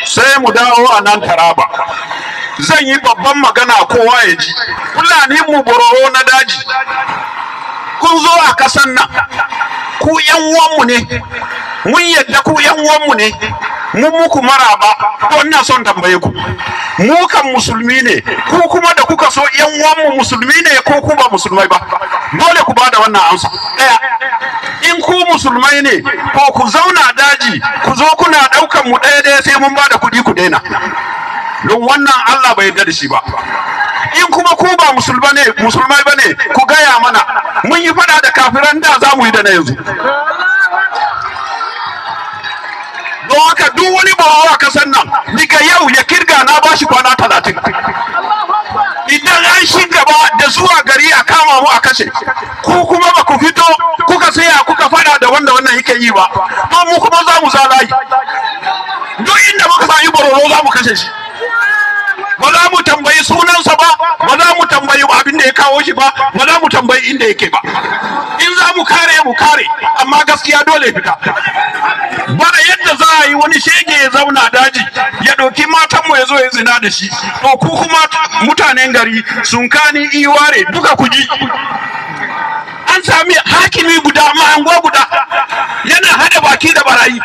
sai mu dawo a nan Taraba. Zan yi babban magana kowa ya ji. Fulani mu bororo na daji. Kun zo a kasan nan, ku yan uwanmu ne, mun yadda ku yan uwanmu ne, mun muku maraba. To ina son tambaye ku, mu kan musulmi ne, ku kuma da kuka so yan uwanmu musulmi ne ko ku ba musulmai ba? Dole ku bada wannan amsa. Ɗaya, in ku musulmai ne, ko ku zauna daji, ku zo kuna ɗaukan mu ɗaya sai mun bada kuɗi ku daina. Don wannan Allah bai yarda da shi ba. In kuma ku ba musulmai bane, ku gaya mana, mun yi fada da kafiran da za mu yi da na yanzu. Don haka duk wani bawa a kasan nan, daga yau ya kirga na bashi kwana 30. Idan an shi gaba da zuwa gari a kama mu a kashe, ku kuma ba ku fito kuka saya kuka fada da wanda wannan yake yi ba, to mu kuma za mu zalayi. Duk inda muka sami bororo za mu kashe shi. Ba za mu tambayi sunansa ba, ba za mu tambayi abin da ya kawo shi ba, ba za mu tambayi inda yake ba. In za mu kare, amma gaskiya dole fita. Ba yadda za a yi wani shege ya zauna daji ya ɗauki matanmu ya zo ya zina da shi. To ku kuma mutanen gari sun kani iware duka ku ji. An sami hakimi guda ma'ango guda yana hada baki da barayi.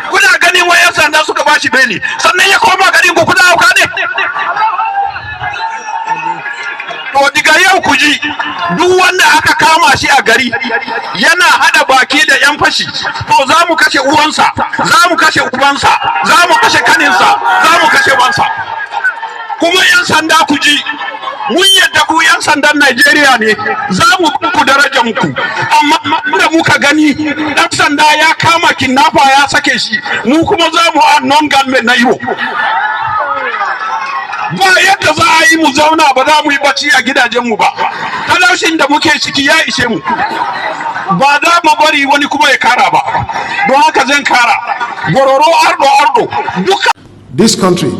Kuna ganin wayan sanda suka bashi beli, sannan ya koma garin ku kuna hauka ne. To diga yau ku ji, duk wanda aka kama shi a gari yana hada baki da yan fashi, to za mu kashe uwansa, za mu kashe ubansa, za mu kashe kaninsa, za mu kashe wansa. Kuma yan sanda ku ji, mun yadda ku yan sandan Najeriya ne, za mu ku darajar ku, amma da muka gani dan sanda ya kama kidnapper ya sake shi, mu kuma za mu a non-government na Igbo. Ba yadda za a yi mu zauna ba za mu yi bacci a gidajenmu ba. Talaushin da muke ciki ya ishe mu. Ba za mu bari wani kuma ya kara ba. Don haka zan kara. Bororo ardo duka. This country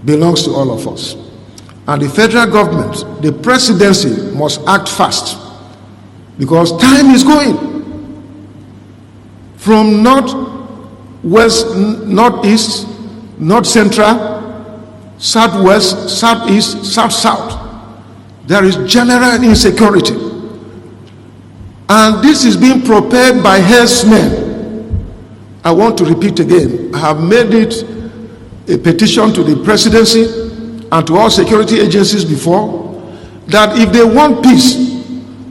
belongs to all of us. And the federal government, the presidency must act fast. Because time is going. From north, west, northeast, north central, southwest, southeast, south. There is general insecurity. And this is being prepared by herdsmen. I want to repeat again, I have made it a petition to the presidency and to all security agencies before, that if they want peace,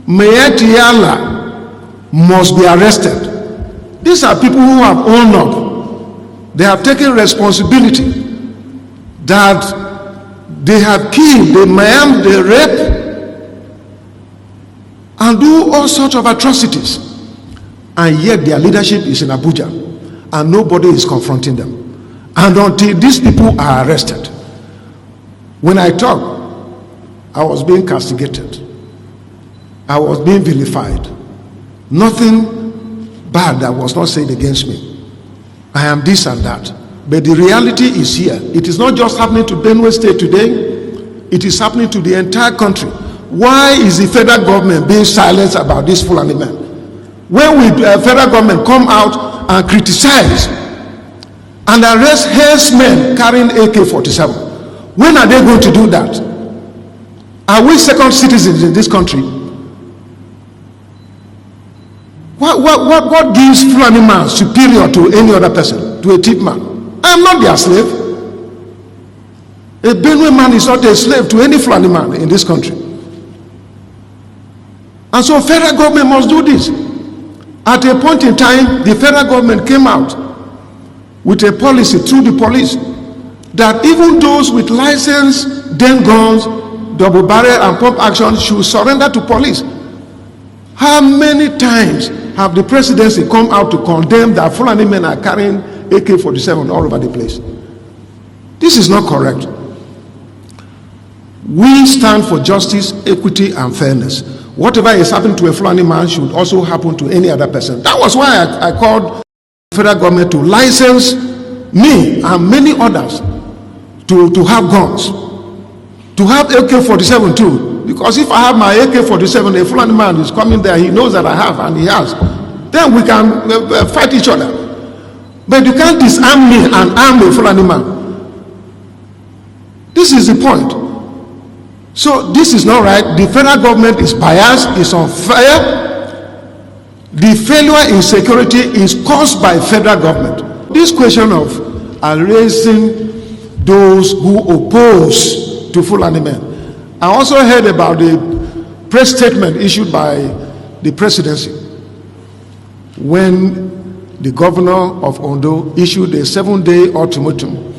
Mayor Tiala must be arrested. These are people who have owned up. They have taken responsibility that they have killed, they maim, they rape, and do all sorts of atrocities. And yet their leadership is in Abuja, and nobody is confronting them. And until these people are arrested, when I talk, I was being castigated. I was being vilified. Nothing bad that was not said against me. I am this and that. But the reality is here. It is not just happening to Benue State today. It is happening to the entire country. Why is the federal government being silent about this Fuläñi man? When will the federal government come out and criticize and arrest herdsmen carrying AK-47? When are they going to do that? Are we second citizens in this country? What gives Fuläñi man superior to any other person, to a thief man? I am not their slave. A Benue man is not a slave to any Fuläñi man in this country. And so federal government must do this. At a point in time, the federal government came out with a policy through the police that even those with license, den guns, double barrel and pump action should surrender to police. How many times have the presidency come out to condemn that Fuläñi men are carrying AK-47 all over the place? This is not correct. We stand for justice, equity, and fairness. Whatever is happening to a Fuläñi man should also happen to any other person. That was why I called the federal government to license me and many others to have guns, to have AK-47 too. Because if I have my AK-47, a Fuläñi man is coming there, he knows that I have, and he has. Then we can fight each other. But you can't disarm me and arm a Fulani man. This is the point. So this is not right. The federal government is biased, is unfair. The failure in security is caused by federal government. This question of arresting those who oppose to Fulani men. I also heard about the press statement issued by the presidency when the governor of Ondo issued a 7-day ultimatum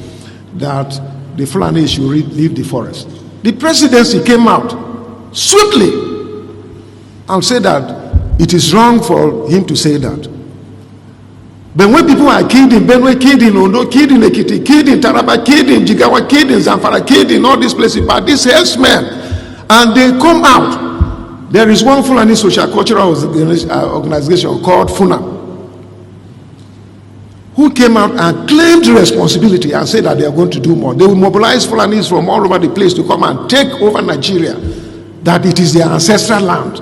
that the Fulani should leave the forest. The presidency came out swiftly and said that it is wrong for him to say that. But when people are killed in Benue, killed in Ondo, killed in Ekiti, killed in Taraba, killed in Jigawa, killed in Zamfara, killed in all these places by these herdsmen, and they come out, there is one Fulani social cultural organization called FUNA, who came out and claimed responsibility and said that they are going to do more. They will mobilize Fulanis from all over the place to come and take over Nigeria, that it is their ancestral land.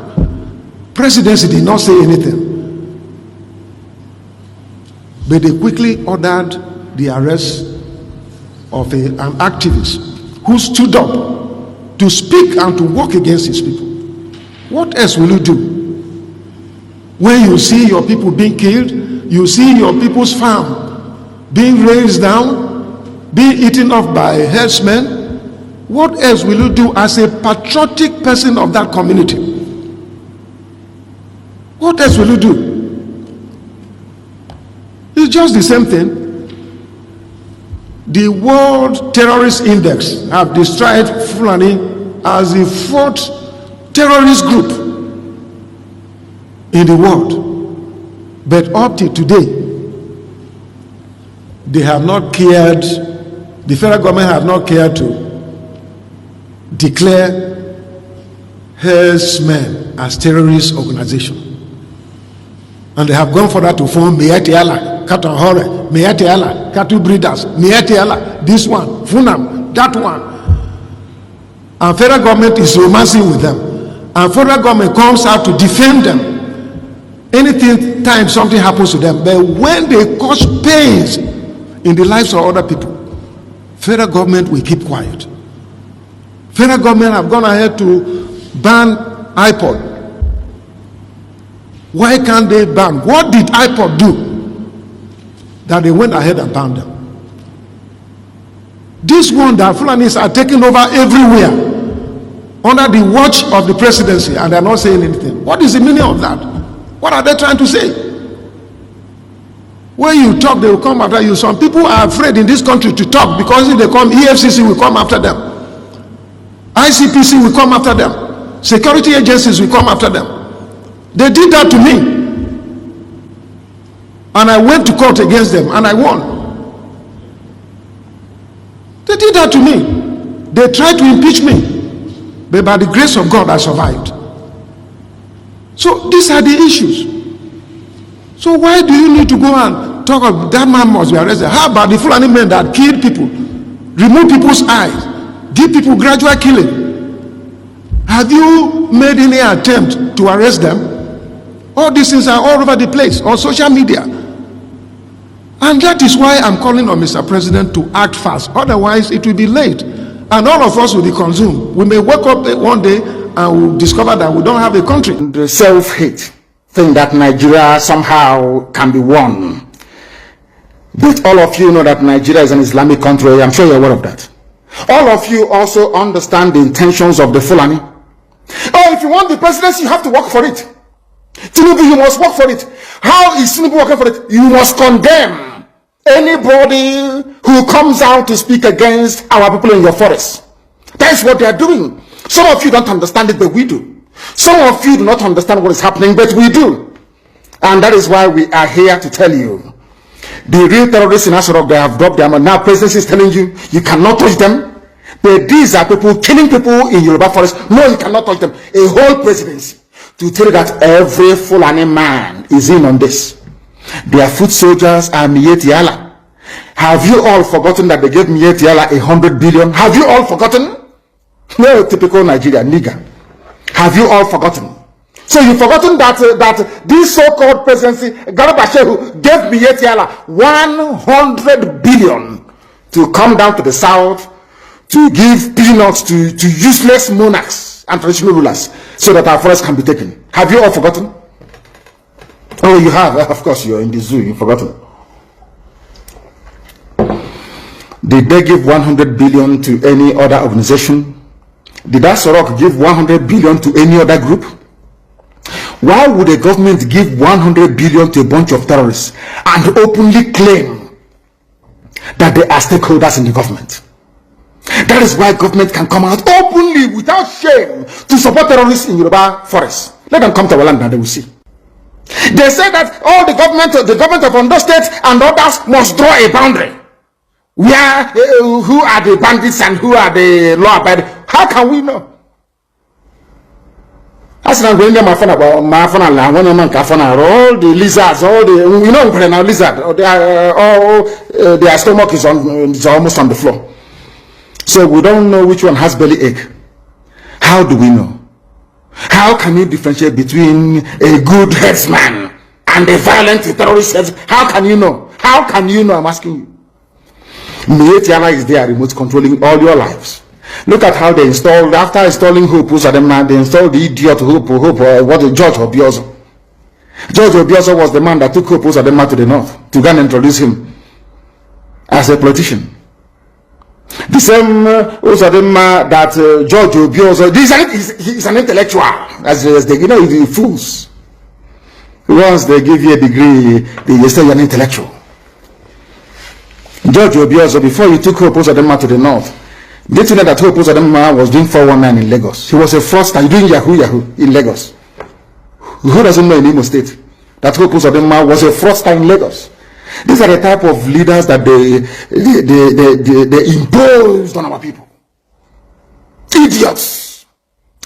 Presidency did not say anything. But they quickly ordered the arrest of an activist who stood up to speak and to work against his people. What else will you do? When you see your people being killed, you see your people's farm being razed down, being eaten up by herdsmen, what else will you do as a patriotic person of that community? What else will you do? It's just the same thing. The World Terrorist Index have described Fulani as the 4th terrorist group in the world. But up to today, they have not cared, the federal government have not cared to declare herdsmen as terrorist organization. And they have gone further to form Meyati Allah, Katan Hore, Meyati Allah, Katu Breeders, Meyati Allah, this one, Funam, that one. And federal government is romancing with them. And federal government comes out to defend them anything time something happens to them. But when they cause pains in the lives of other people, federal government will keep quiet. Federal government have gone ahead to ban iPod. Why can't they ban? What did iPod do that they went ahead and banned them? This one that Fulanis are taking over everywhere under the watch of the presidency, and they're not saying anything. What is the meaning of that? What are they trying to say? When you talk, they will come after you. Some people are afraid in this country to talk because if they come, EFCC will come after them. ICPC will come after them. Security agencies will come after them. They did that to me. And I went to court against them and I won. They did that to me. They tried to impeach me. But by the grace of God, I survived. So these are the issues. So why do you need to go and talk about that man must be arrested? How about the Fulani men that killed people, remove people's eyes, give people gradual killing? Have you made any attempt to arrest them? All these things are all over the place on social media. And that is why I'm calling on Mr. President to act fast. Otherwise, it will be late. And all of us will be consumed. We may wake up one day and we'll discover that we don't have a country. The self-hate thing that Nigeria somehow can be won. But all of you know that Nigeria is an Islamic country. I'm sure you're aware of that. All of you also understand the intentions of the Fulani. Oh, if you want the presidency, you have to work for it. Tinubu, you must work for it. How is Tinubu working for it? You must condemn anybody who comes out to speak against our people in your forest. That is what they are doing. Some of you don't understand it, but we do. Some of you do not understand what is happening, but we do. And that is why we are here to tell you. The real terrorists in Asarok, they have dropped them. And now presidency is telling you, you cannot touch them. But these are people killing people in Yoruba forest. No, you cannot touch them. A whole presidency to tell you that every Fulani man is in on this. Their foot soldiers are Miyeti Allah. Have you all forgotten that they gave Miyeti Allah 100 billion? Have you all forgotten? No, typical Nigeria, nigger. Have you all forgotten? So you've forgotten that this so-called presidency, Garba Shehu gave Mietiala 100 billion to come down to the south to give peanuts to useless monarchs and traditional rulers so that our forests can be taken. Have you all forgotten? Oh, you have. Of course, you're in the zoo. You've forgotten. Did they give 100 billion to any other organization? Did Asorok give 100 billion to any other group? Why would a government give 100 billion to a bunch of terrorists and openly claim that they are stakeholders in the government? That is why government can come out openly without shame to support terrorists in Yoruba forests. Let them come to our land and they will see. They say that all the government of Ondo State and others must draw a boundary. Where who are the bandits and who are the law-abiding? How can we know? That's not going to my phone about my phone. All the lizards, all the now lizard, their stomach is almost on the floor. So we don't know which one has belly ache. How do we know? How can you differentiate between a good herdsman and a violent terrorist herdsman? How can you know? How can you know? I'm asking you. Mietiala is there, remote controlling all your lives. Look at how they installed, after installing Hope, they installed the idiot Hope, George Obiozo. George Obiozo was the man that took Hope Uzodinma to the north to go and introduce him as a politician. The same Uzodinma that George Obiozo, he's an intellectual, as they, the fools. Once they give you a degree, they say you're an intellectual. George Obiozo, before he took Hope Uzodinma to the north, did you know that Hope Uzodinma was doing 419 in Lagos? He was a fraudster doing Yahoo in Lagos. Who doesn't know in Imo State that Hope Uzodinma was a fraudster in Lagos? These are the type of leaders that they imposed on our people. Idiots.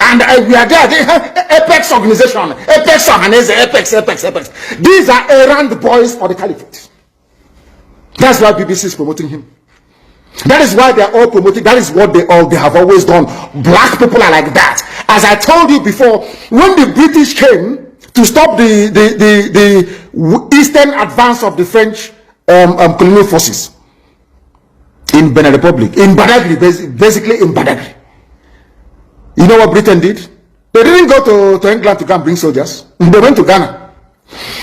And we are there, Apex organization, Apex organization, Apex. These are errand boys for the caliphate. That's why BBC is promoting him. That is why they are all promoting. That is what they have always done. Black people are like that. As I told you before, when the British came to stop the eastern advance of the French colonial forces in Benin Republic, in Badagry, basically in Badagry, you know what Britain did? They didn't go to England to go and bring soldiers. They went to Ghana.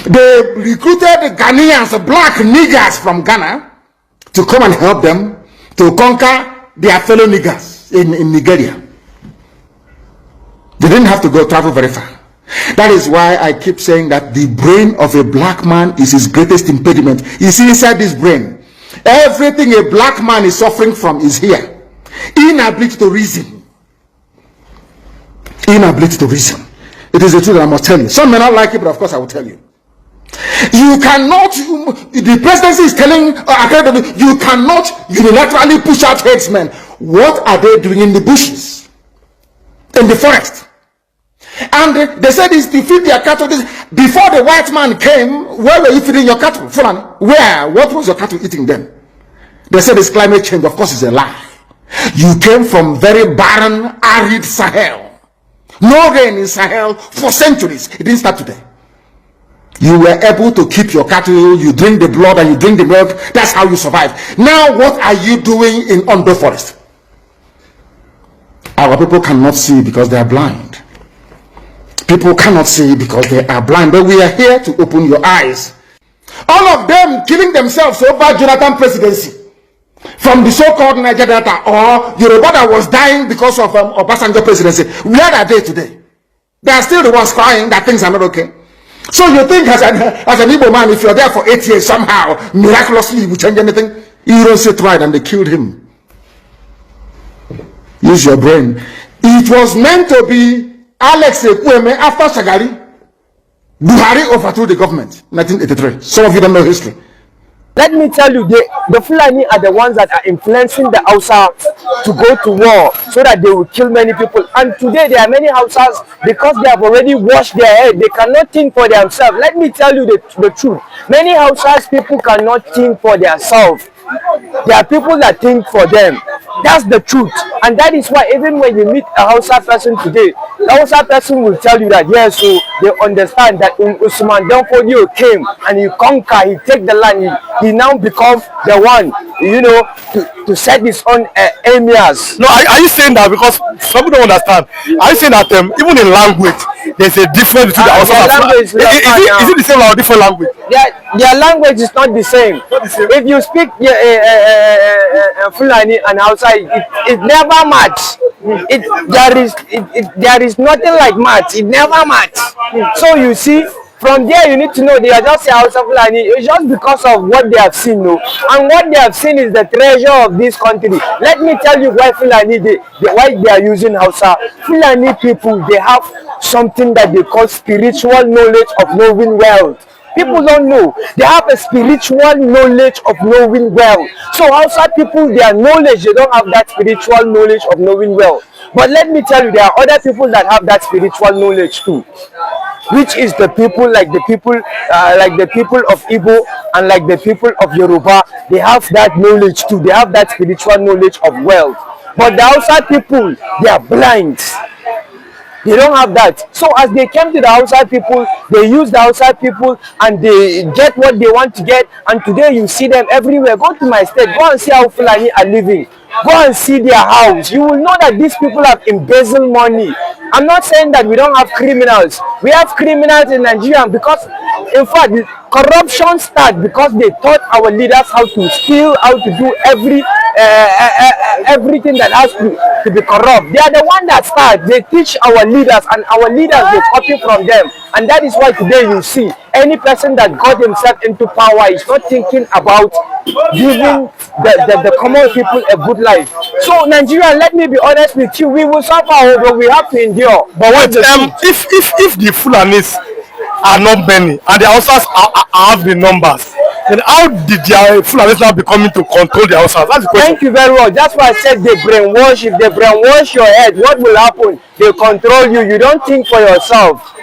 They recruited Ghanaians, black niggers from Ghana, to come and help them to conquer their fellow niggers in Nigeria. They didn't have to go travel very far. That is why I keep saying that the brain of a black man is his greatest impediment. You see, inside this brain, everything a black man is suffering from is here. Inability to reason. Inability to reason. It is the truth that I must tell you. Some may not like it, but of course I will tell you. You cannot, the presidency is telling, you cannot unilaterally push out herdsmen. What are they doing in the bushes? In the forest? And they said it's to feed their cattle. Before the white man came, where were you feeding your cattle? Where? What was your cattle eating then? They said it's climate change. Of course, it's a lie. You came from very barren, arid Sahel. No rain in Sahel for centuries. It didn't start today. You were able to keep your cattle, you drink the blood and you drink the milk. That's how you survive. Now what are you doing in Ondo Forest? Our people cannot see because they are blind. People cannot see because they are blind. But we are here to open your eyes. All of them killing themselves over Jonathan presidency. From the so-called Niger Delta or Yoruba that was dying because of Obasanjo presidency. Where are they today? They are still the ones crying that things are not okay. So you think as an Igbo man, if you're there for 8 years, somehow, miraculously, you will change anything? You don't sit right and they killed him. Use your brain. It was meant to be Alex Ekweme after Shagari. Buhari overthrew the government, 1983. Some of you don't know history. Let me tell you, the Fuläñi are the ones that are influencing the Hausa to go to war so that they will kill many people. And today there are many Hausas, because they have already washed their head, they cannot think for themselves. Let me tell you the truth. Many Hausas people cannot think for themselves. There are people that think for them. That's the truth. And that is why even when you meet a Hausa person today, the Hausa person will tell you that yes, so they understand that Usman Danfodio came and he conquered, he take the land, he now become the one, you know, to set his own emirs. No, are you saying that because some people don't understand? Are you saying that even in language there's a difference between the Hausa and language? Is it the same or different language? Their language is not the same. If you speak Fuläñi and Hausa, it never match. There is nothing like match. It never match. So you see, from there you need to know they are just Hausa Fuläñi. It's just because of what they have seen, no? And what they have seen is the treasure of this country. Let me tell you why Fuläñi why they are using Hausa. Fuläñi people, they have something that they call spiritual knowledge of knowing wealth. People don't know. They have a spiritual knowledge of knowing wealth. So Hausa people, their knowledge, they don't have that spiritual knowledge of knowing wealth. But let me tell you, there are other people that have that spiritual knowledge too, which is the people like the people of Igbo and like the people of Yoruba. They have that knowledge too. They have that spiritual knowledge of wealth. But the Hausa people, they are blind. They don't have that. So as they came to the Hausa people, they use the Hausa people and they get what they want to get. And today you see them everywhere. Go to my state, go and see how Fuläñi are living. Go and see their house. You will know that these people have embezzled money. I'm not saying that we don't have criminals. We have criminals in Nigeria because, in fact, corruption started because they taught our leaders how to steal, how to do everything that has to be corrupt. They are the one that start. They teach our leaders, and our leaders, they copy from them. And that is why today you see any person that got himself into power is not thinking about giving the common people a good life. So Nigeria, let me be honest with you, we will suffer, but we have to endure. But wait, if the Fulanis are not many and the Hausas have the numbers, then how did the Fulanis now be coming to control the Hausas? That's the question. Thank you very much. That's why I said they brainwash. If they brainwash your head, what will happen? They control you. You don't think for yourself.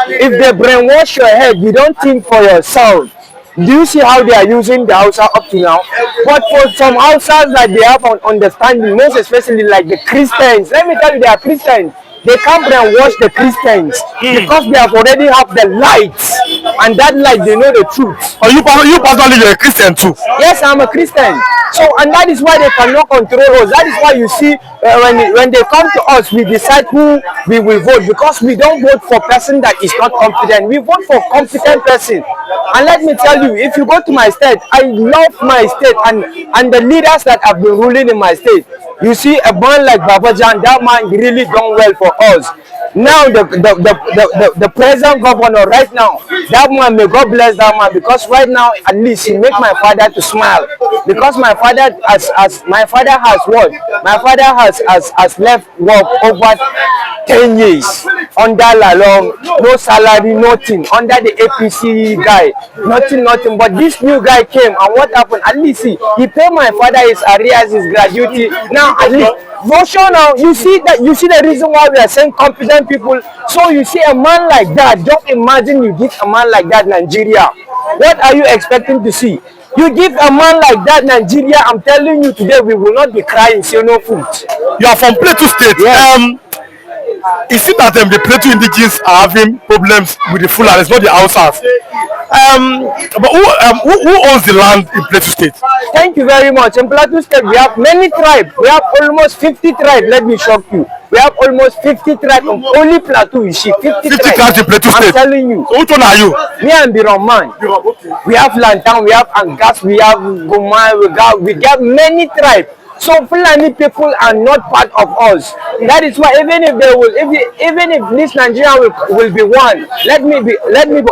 If they brainwash your head, you don't think for yourself. Do you see how they are using the Hausa up to now? But for some Hausas that they have an understanding, most especially like the Christians, let me tell you, they are Christians. They can't brainwash the Christians because they have already have the light, and that light, they know the truth. Oh, you personally, you're a Christian too? Yes, I'm a Christian. So, and that is why they cannot control us. That is why you see when they come to us, we decide who we will vote, because we don't vote for a person that is not competent. We vote for a competent person. And let me tell you, if you go to my state, I love my state and the leaders that have been ruling in my state. You see a man like Babajan, that man really done well for us. Now the present governor right now, that man, may God bless that man, because right now at least he make my father to smile, because my father has left work over 10 years under Lalong, no salary, nothing, under the APC guy, nothing. But this new guy came, and what happened? At least he paid my father his arrears, his gratuity. Now at least for sure, now you see the reason why we are saying competent people. So you see a man like that, just imagine you give a man like that Nigeria. What are you expecting to see? You give a man like that Nigeria, I'm telling you today, we will not be crying, see no food. You are from Plateau State. Yes. It seems that the Plateau indigenes are having problems with the Fulanis, not the Hausas. But who owns the land in Plateau State? Thank you very much. In Plateau State, we have many tribes. We have almost 50 tribes. Let me shock you. We have almost 50 tribes on only Plateau. You see, 50 tribes in Plateau State. I'm telling you. So which one are you? Me and Biroman. Okay. We have Lantan, we have Angas, we have Goma, we have many tribes. So Fulani people are not part of us. That is why even if this Nigeria will be one, let me be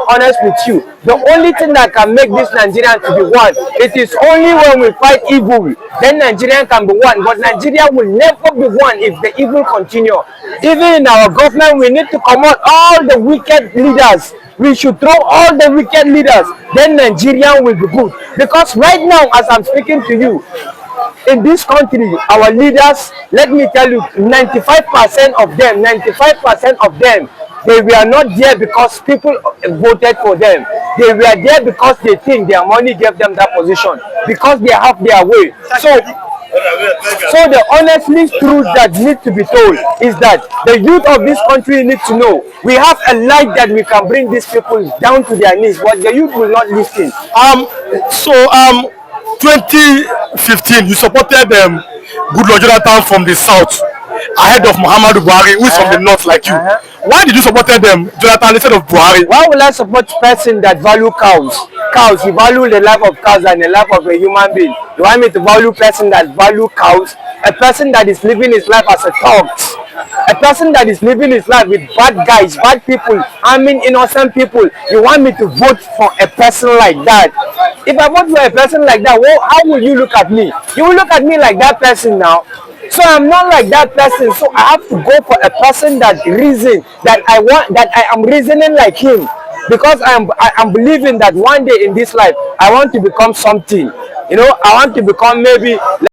honest with you. The only thing that can make this Nigerian to be one, it is only when we fight evil. Then Nigeria can be one. But Nigeria will never be one if the evil continue. Even in our government, we need to come out all the wicked leaders. We should throw all the wicked leaders. Then Nigeria will be good. Because right now, as I'm speaking to you, in this country, our leaders, let me tell you, 95% of them, they were not there because people voted for them. They were there because they think their money gave them that position, because they have their way. So So the honestly truth that needs to be told is that the youth of this country need to know we have a light that we can bring these people down to their knees, but the youth will not listen. 2015, you supported Goodluck Jonathan from the south ahead of Muhammadu Buhari, who is from the north like you. Why did you support Jonathan instead of Buhari? Why will I support a person that value cows? Cows, you value the life of cows and the life of a human being. You want me to value a person that value cows? A person that is living his life as a thug. A person that is living his life with bad guys, bad people, harming innocent people. You want me to vote for a person like that? If I vote for a person like that, well, how will you look at me? You will look at me like that person now. So I'm not like that person. So I have to go for a person that reason that I want, that I am reasoning like him, because I am believing that one day in this life I want to become something. You know, I want to become maybe